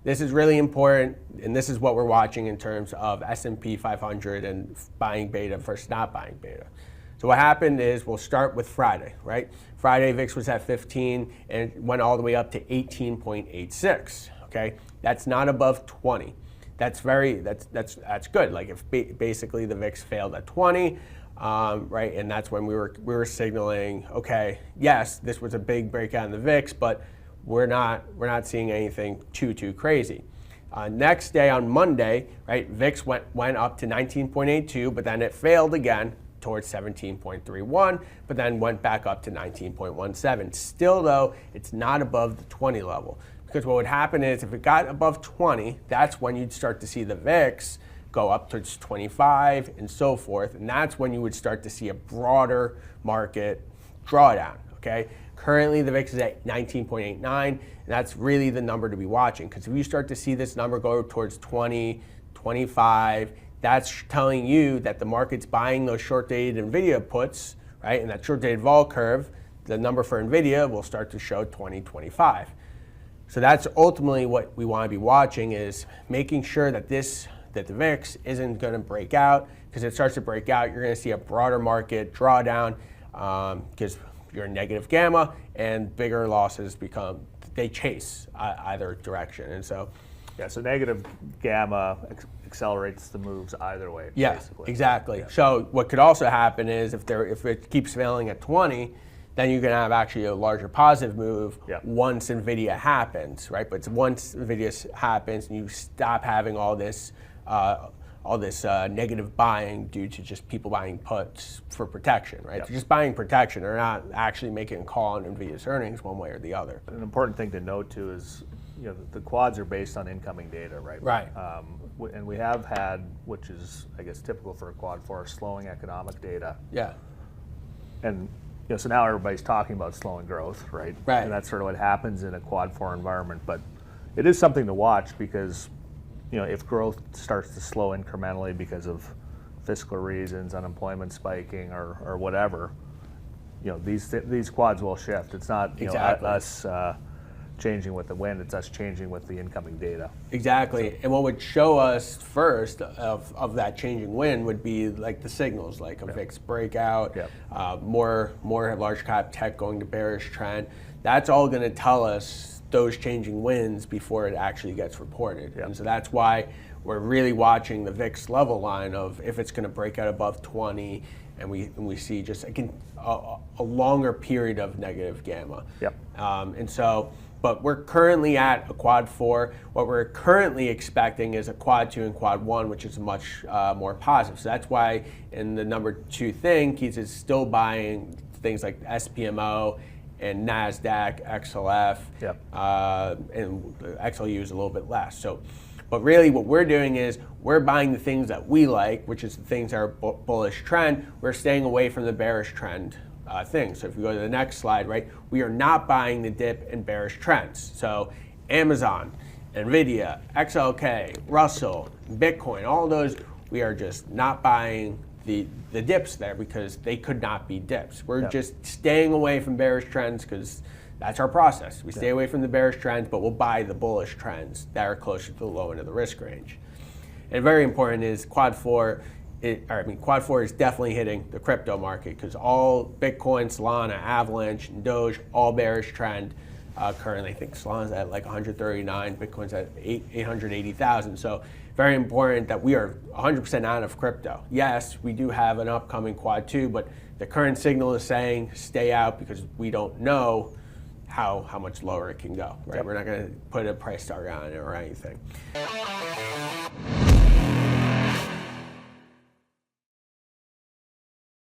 this is really important, and this is what we're watching in terms of S&P 500 and buying beta versus not buying beta. So what happened is, we'll start with Friday, right? Friday, VIX was at 15 and it went all the way up to 18.86, okay? That's not above 20. That's good. Like, if basically the VIX failed at 20, right? And that's when we were signaling, okay, yes, this was a big breakout in the VIX, but we're not seeing anything too crazy. Next day on Monday, right, VIX went up to 19.82, but then it failed again towards 17.31, but then went back up to 19.17. Still though, it's not above the 20 level, because what would happen is, if it got above 20, that's when you'd start to see the VIX go up towards 25 and so forth, and that's when you would start to see a broader market drawdown, okay? Currently, the VIX is at 19.89, and that's really the number to be watching, because if you start to see this number go towards 20, 25, that's telling you that the market's buying those short-dated Nvidia puts, right? And that short-dated vol curve, the number for Nvidia will start to show 2025. So that's ultimately what we want to be watching, is making sure that the VIX isn't going to break out, because if it starts to break out, you're going to see a broader market drawdown, because you're in negative gamma, and bigger losses they chase either direction. And so, yeah, so negative gamma accelerates the moves either way. Yeah, basically. exactly. Yeah. So what could also happen is, if it keeps failing at 20, then you can have actually a larger positive move once Nvidia happens, right? But once Nvidia happens, and you stop having all this negative buying due to just people buying puts for protection, right? They're just buying protection. They're not actually making a call on Nvidia's earnings one way or the other. An important thing to note too is, the quads are based on incoming data, right? Right. And we have had, which is, I guess, typical for a quad 4, slowing economic data. Yeah. And so now everybody's talking about slowing growth, right? Right. And that's sort of what happens in a quad 4 environment. But it is something to watch, because if growth starts to slow incrementally because of fiscal reasons, unemployment spiking, or whatever, these quads will shift. It's not us changing with the wind, it's us changing with the incoming data. Exactly. And what would show us first of that changing wind would be like the signals, like a VIX breakout, more large cap tech going to bearish trend. That's all going to tell us those changing winds before it actually gets reported. And so that's why we're really watching the VIX level line of if it's going to break out above 20, and we see just a longer period of negative gamma. And so, but we're currently at a quad 4. What we're currently expecting is a quad 2 and quad 1, which is much more positive. So that's why in the number 2 thing, Keith is still buying things like SPMO and NASDAQ, XLF, and XLU is a little bit less. So, but really what we're doing is we're buying the things that we like, which is the things that are bullish trend. We're staying away from the bearish trend things. So if you go to the next slide, right, we are not buying the dip and bearish trends. So Amazon, Nvidia, XLK, Russell, Bitcoin, all those, we are just not buying the dips there, because they could not be dips. We're just staying away from bearish trends, because that's our process. We stay away from the bearish trends, but we'll buy the bullish trends that are closer to the low end of the risk range. And very important is quad 4. Quad 4 is definitely hitting the crypto market, because all Bitcoin, Solana, Avalanche, and Doge, all bearish trend. Currently, I think Solana's at like 139, Bitcoin's at 880,000. So very important that we are 100% out of crypto. Yes, we do have an upcoming quad 2, but the current signal is saying stay out, because we don't know how much lower it can go, right? We're not going to put a price target on it or anything.